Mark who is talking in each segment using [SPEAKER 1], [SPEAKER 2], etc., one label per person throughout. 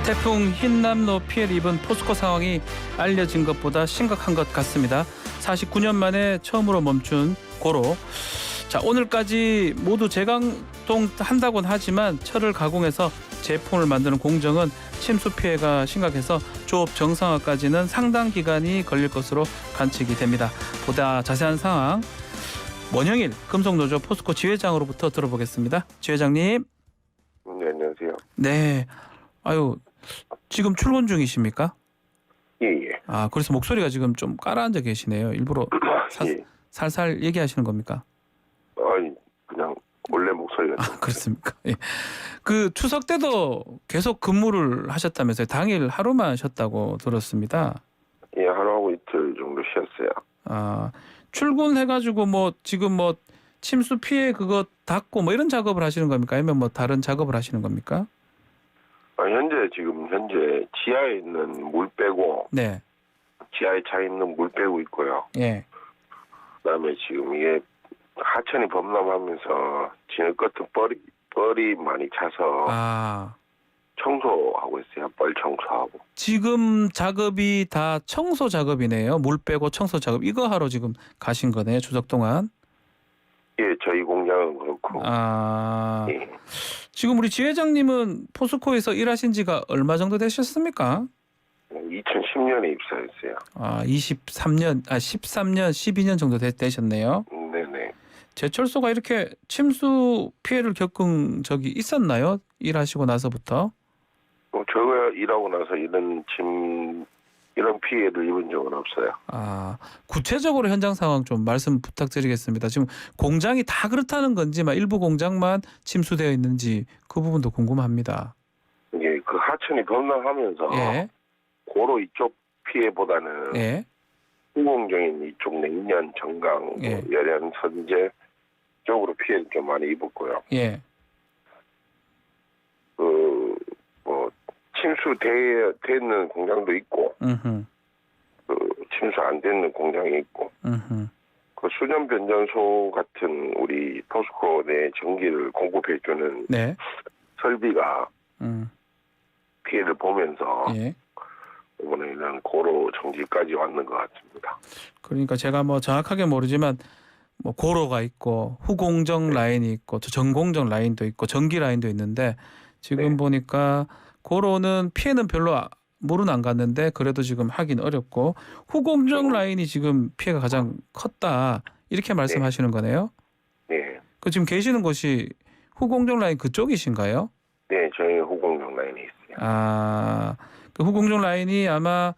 [SPEAKER 1] 태풍 흰남노 피해를 입은 포스코 상황이 알려진 것보다 심각한 것 같습니다. 49년 만에 처음으로 멈춘 고로. 자, 오늘까지 모두 재가동한다고는 하지만 철을 가공해서 제품을 만드는 공정은 침수 피해가 심각해서 조업 정상화까지는 상당 기간이 걸릴 것으로 관측이 됩니다. 보다 자세한 상황 원영일 금속노조 포스코 지회장으로부터 들어보겠습니다. 지회장님.
[SPEAKER 2] 네, 안녕하세요.
[SPEAKER 1] 네. 아유, 지금 출근 중이십니까?
[SPEAKER 2] 예.
[SPEAKER 1] 아, 그래서 목소리가 지금 좀 깔아앉아 계시네요. 일부러
[SPEAKER 2] 예.
[SPEAKER 1] 살살 얘기하시는 겁니까?
[SPEAKER 2] 아니, 그냥 원래 목소리가.
[SPEAKER 1] 아, 그렇습니까? 예. 그 추석 때도 계속 근무를 하셨다면서요? 당일 하루만 쉬었다고 들었습니다.
[SPEAKER 2] 예, 하루하고 이틀 정도 쉬었어요.
[SPEAKER 1] 아, 출근해가지고 뭐 지금 뭐 침수 피해 그거 닦고 뭐 이런 작업을 하시는 겁니까? 아니면 뭐 다른 작업을 하시는 겁니까?
[SPEAKER 2] 현재 지하에 있는 물 빼고,
[SPEAKER 1] 네.
[SPEAKER 2] 지하에 차 있는 물 빼고 있고요.
[SPEAKER 1] 예.
[SPEAKER 2] 그다음에 지금 이게 하천이 범람하면서 진흙 같은 뻘이 많이 차서
[SPEAKER 1] 아,
[SPEAKER 2] 청소하고 있어요. 뻘 청소하고.
[SPEAKER 1] 지금 작업이 다 청소 작업이네요. 물 빼고 청소 작업. 이거 하러 지금 가신 거네요. 추석 동안.
[SPEAKER 2] 예, 저희 공장은 그렇고.
[SPEAKER 1] 아,
[SPEAKER 2] 예.
[SPEAKER 1] 지금 우리 지회장님은 포스코에서 일하신 지가 얼마 정도 되셨습니까?
[SPEAKER 2] 2010년에 입사했어요.
[SPEAKER 1] 아, 13년, 12년 정도 되셨네요.
[SPEAKER 2] 네네.
[SPEAKER 1] 제철소가 이렇게 침수 피해를 겪은 적이 있었나요? 일하시고 나서부터?
[SPEAKER 2] 저가 일하고 나서 이런 피해를 입은 적은 없어요.
[SPEAKER 1] 아, 구체적으로 현장 상황 좀 말씀 부탁드리겠습니다. 지금 공장이 다 그렇다는 건지, 일부 공장만 침수되어 있는지 그 부분도 궁금합니다.
[SPEAKER 2] 이게 그 하천이 범람하면서
[SPEAKER 1] 예,
[SPEAKER 2] 고로 이쪽 피해보다는
[SPEAKER 1] 예,
[SPEAKER 2] 후공정인 이쪽 냉년, 정강,
[SPEAKER 1] 예.
[SPEAKER 2] 열연, 선제 쪽으로 피해를 좀 많이 입었고요.
[SPEAKER 1] 예,
[SPEAKER 2] 침수되는 공장도 있고, 침수 안 되는 공장이 있고, 그 수전 변전소 같은 우리 포스코 내 전기를 공급해주는
[SPEAKER 1] 네,
[SPEAKER 2] 설비가 피해를 보면서
[SPEAKER 1] 예.
[SPEAKER 2] 이번에는 고로 정지까지 왔는 것 같습니다.
[SPEAKER 1] 그러니까 제가 뭐 정확하게 모르지만 뭐 고로가 있고 후공정 라인이 있고 전공정 라인도 있고 전기 라인도 있는데 지금
[SPEAKER 2] 네.
[SPEAKER 1] 보니까 고로는 피해는 별로 물은 안 갔는데 그래도 지금 하긴 어렵고 후공정 라인이 지금 피해가 가장 컸다 이렇게 말씀하시는 거네요.
[SPEAKER 2] 네.
[SPEAKER 1] 그 지금 계시는 곳이 후공정 라인 그쪽이신가요?
[SPEAKER 2] 네, 저희 후공정 라인이 있어요.
[SPEAKER 1] 아, 그 후공정 라인이 아마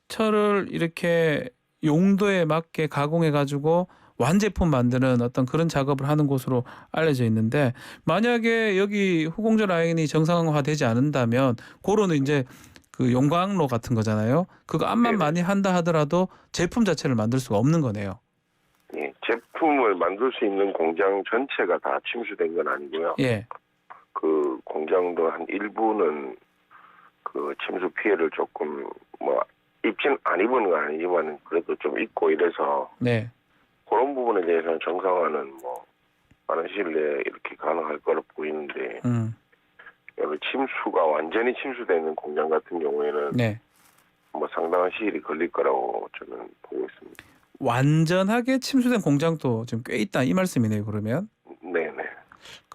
[SPEAKER 1] 철을 이렇게 용도에 맞게 가공해가지고 완제품 만드는 어떤 그런 작업을 하는 곳으로 알려져 있는데 만약에 여기 후공정 라인이 정상화되지 않는다면 고로는 이제 그 용광로 같은 거잖아요. 그거 암만 많이 한다 하더라도 제품 자체를 만들 수가 없는 거네요.
[SPEAKER 2] 예, 제품을 만들 수 있는 공장 전체가 다 침수된 건 아니고요.
[SPEAKER 1] 예.
[SPEAKER 2] 그 공장도 한 일부는 그 침수 피해를 조금 입진 안 입은 건 아니지만 그래도 좀 입고 이래서
[SPEAKER 1] 네.
[SPEAKER 2] 그런 부분에 대해서는 정상화는 많은 시일 내에 이렇게 가능할 거로 보이는데 여기 침수가 완전히 침수되는 공장 같은 경우에는
[SPEAKER 1] 네.
[SPEAKER 2] 상당한 시일이 걸릴 거라고 저는 보고 있습니다.
[SPEAKER 1] 완전하게 침수된 공장도 지금 꽤 있다 이 말씀이네요. 그러면
[SPEAKER 2] 네네.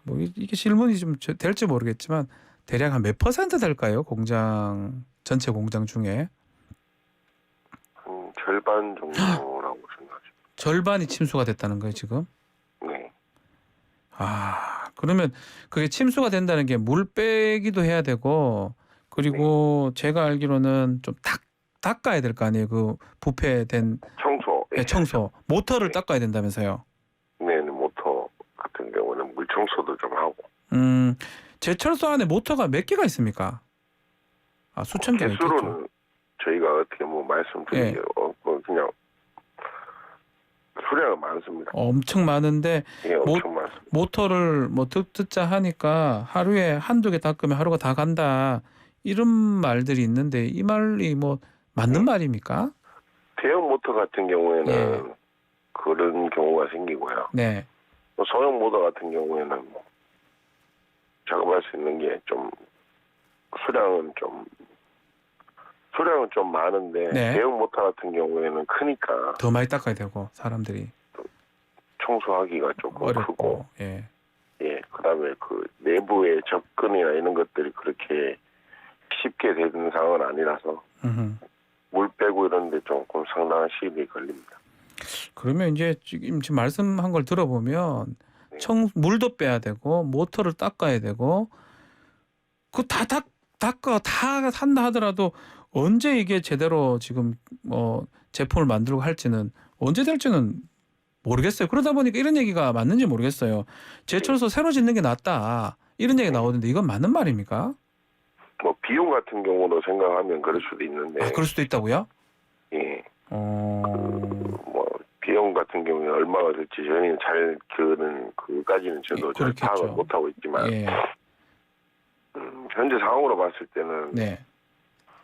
[SPEAKER 1] 뭐 이게 질문이 좀 될지 모르겠지만 대략 한 몇 퍼센트 될까요? 공장 전체 공장 중에
[SPEAKER 2] 절반 정도라고 생각하죠.
[SPEAKER 1] 절반이 침수가 됐다는 거예요 지금?
[SPEAKER 2] 네.
[SPEAKER 1] 아, 그러면 그게 침수가 된다는 게 물 빼기도 해야 되고 그리고 제가 알기로는 좀 닦아야 될 거 아니에요? 그 부패된
[SPEAKER 2] 청소.
[SPEAKER 1] 네, 청소 모터를
[SPEAKER 2] 네.
[SPEAKER 1] 닦아야 된다면서요?
[SPEAKER 2] 네, 모터 같은 경우는 물 청소도 좀 하고.
[SPEAKER 1] 제철소 안에 모터가 몇 개가 있습니까? 아, 수천 개가 있겠죠.
[SPEAKER 2] 개수로는 저희가 어떻게 말씀드리기 그냥 수량은 많습니다.
[SPEAKER 1] 엄청 많은데
[SPEAKER 2] 예, 엄청 많습니다.
[SPEAKER 1] 모터를 듣자 하니까 하루에 한두 개 닦으면 하루가 다 간다 이런 말들이 있는데 이 말이 맞는 말입니까?
[SPEAKER 2] 대형 모터 같은 경우에는
[SPEAKER 1] 예.
[SPEAKER 2] 그런 경우가 생기고요.
[SPEAKER 1] 네.
[SPEAKER 2] 소형 모터 같은 경우에는 작업할 수 있는 게 좀 수량은 좀 많은데
[SPEAKER 1] 네.
[SPEAKER 2] 대형 모터 같은 경우에는 크니까
[SPEAKER 1] 더 많이 닦아야 되고 사람들이
[SPEAKER 2] 청소하기가 조금
[SPEAKER 1] 어렵고.
[SPEAKER 2] 크고
[SPEAKER 1] 예.
[SPEAKER 2] 예, 그다음에 그 내부의 접근이나 이런 것들이 그렇게 쉽게 되는 상황은 아니라서 물 빼고 이런데 조금 상당한 시일이 걸립니다.
[SPEAKER 1] 그러면 이제 지금 말씀한 걸 들어보면
[SPEAKER 2] 네.
[SPEAKER 1] 물도 빼야 되고 모터를 닦아야 되고 그 다 닦아 다 한다 하더라도 언제 이게 제대로 지금 제품을 만들고 할지는 언제 될지는 모르겠어요. 그러다 보니까 이런 얘기가 맞는지 모르겠어요. 제철소 새로 짓는 게 낫다 이런 얘기 나오는데 이건 맞는 말입니까?
[SPEAKER 2] 뭐 비용 같은 경우로 생각하면 그럴 수도 있는데.
[SPEAKER 1] 아, 그럴 수도 있다고요?
[SPEAKER 2] 예. 뭐 비용 같은 경우에 얼마가 될지 저희는 잘 그까지는 저도 잘
[SPEAKER 1] 그렇겠죠.
[SPEAKER 2] 파악을 못 하고 있지만
[SPEAKER 1] 예.
[SPEAKER 2] 현재 상황으로 봤을 때는
[SPEAKER 1] 네.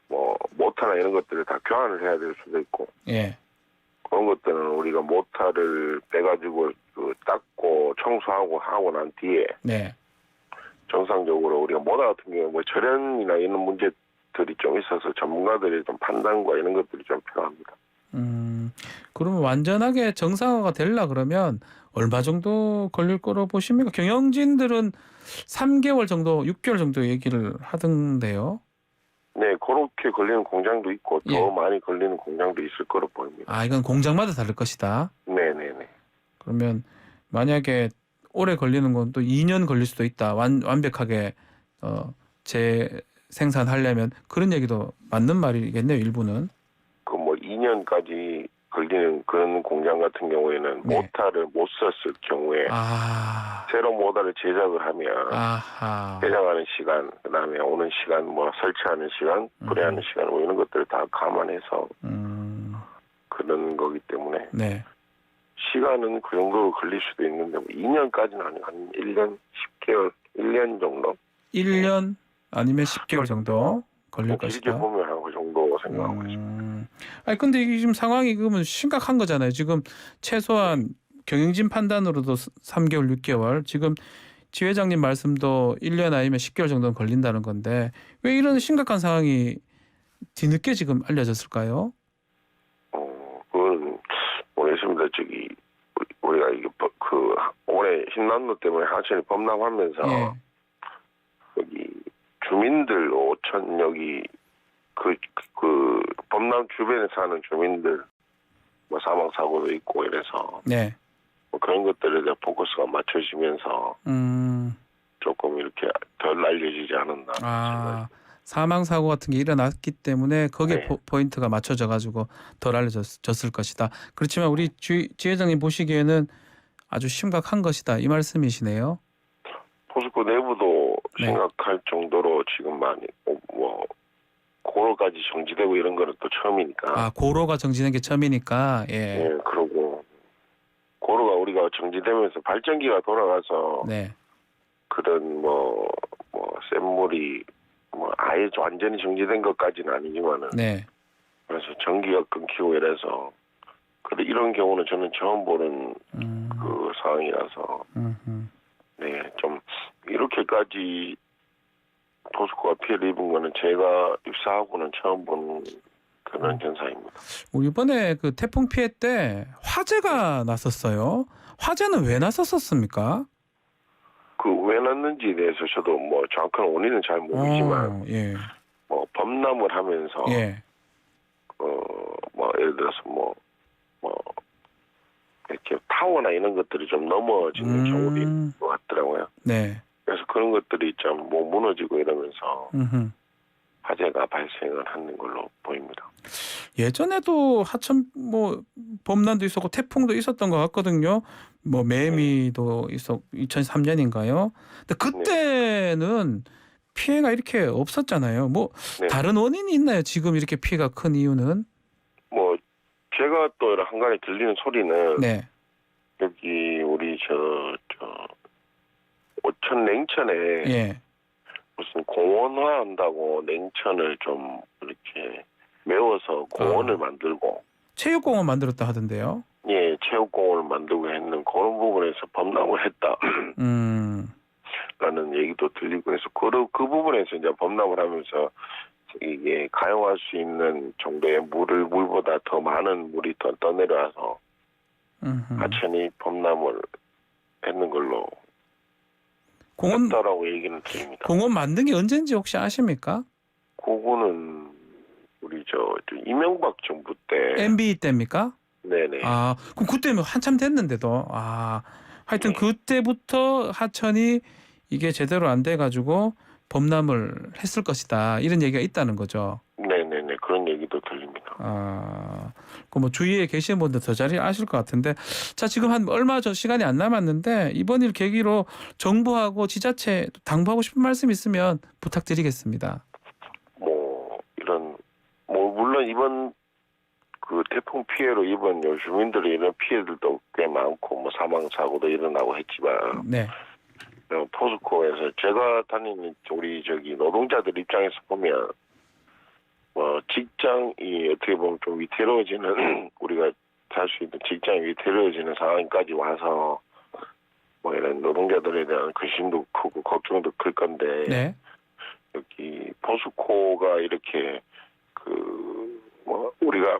[SPEAKER 2] 뭐 모터나 이런 것들을 다 교환을 해야 될 수도 있고
[SPEAKER 1] 예.
[SPEAKER 2] 그런 것들은 우리가 모터를 빼가지고 닦고 청소하고 하고 난 뒤에
[SPEAKER 1] 네.
[SPEAKER 2] 정상적으로 우리가 모터 같은 경우에 뭐 절연이나 이런 문제들이 좀 있어서 전문가들의 좀 판단과 이런 것들이 좀 필요합니다.
[SPEAKER 1] 그러면 완전하게 정상화가 되려 그러면 얼마 정도 걸릴 거로 보십니까? 경영진들은 3개월 정도, 6개월 정도 얘기를 하던데요.
[SPEAKER 2] 네, 그렇게 걸리는 공장도 있고 더
[SPEAKER 1] 예.
[SPEAKER 2] 많이 걸리는 공장도 있을 거로 보입니다.
[SPEAKER 1] 아, 이건 공장마다 다를 것이다.
[SPEAKER 2] 네네네.
[SPEAKER 1] 그러면 만약에 오래 걸리는 건 또 2년 걸릴 수도 있다. 완벽하게 재생산하려면 그런 얘기도 맞는 말이겠네요. 일부는.
[SPEAKER 2] 그 뭐 2년까지 걸리는 그런 공장 같은 경우에는
[SPEAKER 1] 네.
[SPEAKER 2] 모터를 못 썼을 경우에 새로 모터를 제작을 하면
[SPEAKER 1] 아하.
[SPEAKER 2] 제작하는 시간, 그다음에 오는 시간, 뭐 설치하는 시간, 분해하는 시간, 뭐 이런 것들을 다 감안해서 그런 거기 때문에
[SPEAKER 1] 네.
[SPEAKER 2] 시간은 그 정도로 걸릴 수도 있는데 뭐 2년까지는 아니고 한 1년, 10개월, 1년 정도?
[SPEAKER 1] 1년 아니면 10개월 정도 걸릴
[SPEAKER 2] 길게
[SPEAKER 1] 것이다.
[SPEAKER 2] 보면 한 그 정도 생각하고 있습니다.
[SPEAKER 1] 아니 근데 이게 지금 상황이 그러면 심각한 거잖아요. 지금 최소한 경영진 판단으로도 3개월, 6개월. 지금 지 회장님 말씀도 1년 아니면 10개월 정도는 걸린다는 건데 왜 이런 심각한 상황이 뒤늦게 지금 알려졌을까요?
[SPEAKER 2] 그건 모르겠습니다. 우리가 이게 올해 신난도 때문에 하천이 범람하면서
[SPEAKER 1] 예.
[SPEAKER 2] 여기 주민들 5천 여기 그 범람 주변에 사는 주민들 뭐 사망 사고도 있고 이래서
[SPEAKER 1] 네.
[SPEAKER 2] 뭐 그런 것들에 대한 포커스가 맞춰지면서 조금 이렇게 덜 알려지지 않았나.
[SPEAKER 1] 사망 사고 같은 게 일어났기 때문에 거기에
[SPEAKER 2] 네.
[SPEAKER 1] 포인트가 맞춰져 가지고 덜 알려졌을 것이다. 그렇지만 우리 지 회장님 보시기에는 아주 심각한 것이다 이 말씀이시네요.
[SPEAKER 2] 포스코 내부도
[SPEAKER 1] 네.
[SPEAKER 2] 생각할 정도로 지금 많이 뭐 고로까지 정지되고 이런 거는 또 처음이니까.
[SPEAKER 1] 고로가 정지된 게 처음이니까. 예.
[SPEAKER 2] 예, 그러고 고로가 우리가 정지되면서 발전기가 돌아가서
[SPEAKER 1] 네.
[SPEAKER 2] 그런 뭐 샘물이 뭐 아예 완전히 정지된 것까지는 아니지만은
[SPEAKER 1] 네.
[SPEAKER 2] 그래서 전기가 끊기고 이래서 이런 경우는 저는 처음 보는 그 상황이라서 네, 좀 이렇게까지 포스코가 피해를 입은 거는 제가 입사하고는 처음 본 그런 현상입니다.
[SPEAKER 1] 이번에 그 태풍 피해 때 화재가 났었어요. 화재는 왜 났었습니까?
[SPEAKER 2] 왜 났는지에 대해서 저도 뭐 정확한 원인은 잘 모르지만
[SPEAKER 1] 예.
[SPEAKER 2] 뭐 범람을 하면서
[SPEAKER 1] 예.
[SPEAKER 2] 뭐 예를 들어서 뭐 이렇게 타워나 이런 것들이 좀 넘어지는 경우도 있는 것 같더라고요.
[SPEAKER 1] 네.
[SPEAKER 2] 그래서 그런 것들이 좀 뭐 무너지고 이러면서 화재가 발생을 하는 걸로 보입니다.
[SPEAKER 1] 예전에도 하천 범람도 있었고 태풍도 있었던 것 같거든요. 뭐 매미도 2003년인가요? 근데 그때는 피해가 이렇게 없었잖아요. 뭐
[SPEAKER 2] 네.
[SPEAKER 1] 다른 원인이 있나요? 지금 이렇게 피해가 큰 이유는?
[SPEAKER 2] 뭐 제가 또 한간에 들리는 소리는
[SPEAKER 1] 네.
[SPEAKER 2] 여기 우리 오천 냉천에
[SPEAKER 1] 예.
[SPEAKER 2] 무슨 공원화 한다고 냉천을 좀 이렇게 메워서 공원을 만들고
[SPEAKER 1] 체육공원 만들었다 하던데요.
[SPEAKER 2] 예, 체육공원을 만들고 했는 그런 부분에서 범람을 했다. 라는 얘기도 들리고 해서 그 부분에서 이제 범람을 하면서 이게 가용할 수 있는 정도의 물보다 더 많은 물이 더 떠내려와서 하천이 범람을 했는 걸로 했다라고 얘기는 드립니다.
[SPEAKER 1] 공원 만든 게 언제인지 혹시 아십니까?
[SPEAKER 2] 그거는 우리 저 이명박 정부 때
[SPEAKER 1] MB 때입니까?
[SPEAKER 2] 네네.
[SPEAKER 1] 아, 그럼 그때면 한참 됐는데도 하여튼
[SPEAKER 2] 네.
[SPEAKER 1] 그때부터 하천이 이게 제대로 안 돼가지고 범람을 했을 것이다 이런 얘기가 있다는 거죠.
[SPEAKER 2] 네네네 그런 얘기도 들립니다.
[SPEAKER 1] 그 뭐 주위에 계시는 분들 더 잘 아실 것 같은데, 자 지금 한 얼마 전 시간이 안 남았는데 이번 일 계기로 정부하고 지자체 당부하고 싶은 말씀 있으면 부탁드리겠습니다.
[SPEAKER 2] 물론 이번 그 태풍 피해로 이번 주민들이 이런 피해들도 꽤 많고 뭐 사망 사고도 일어나고 했지만
[SPEAKER 1] 네.
[SPEAKER 2] 포스코에서 제가 다니는 우리 노동자들 입장에서 보면 직장이 어떻게 보면 좀 위태로워지는 우리가 살 수 있는 직장이 위태로워지는 상황까지 와서 이런 노동자들에 대한 근심도 크고 걱정도 클 건데
[SPEAKER 1] 네.
[SPEAKER 2] 여기 포스코가 이렇게 우리가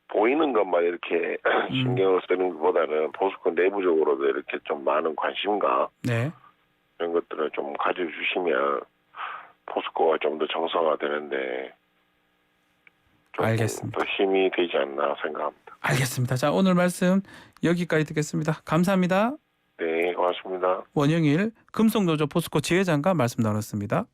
[SPEAKER 2] 보이는 것만 이렇게 신경을 쓰는 것보다는 포스코 내부적으로도 이렇게 좀 많은 관심과
[SPEAKER 1] 네.
[SPEAKER 2] 이런 것들을 좀 가져주시면 포스코가 좀 더 정상화되는데 좀
[SPEAKER 1] 알겠습니다.
[SPEAKER 2] 더 힘이 되지 않나 생각합니다.
[SPEAKER 1] 알겠습니다. 자 오늘 말씀 여기까지 듣겠습니다. 감사합니다.
[SPEAKER 2] 네, 고맙습니다.
[SPEAKER 1] 원영일 금속노조 포스코 지회장과 말씀 나눴습니다.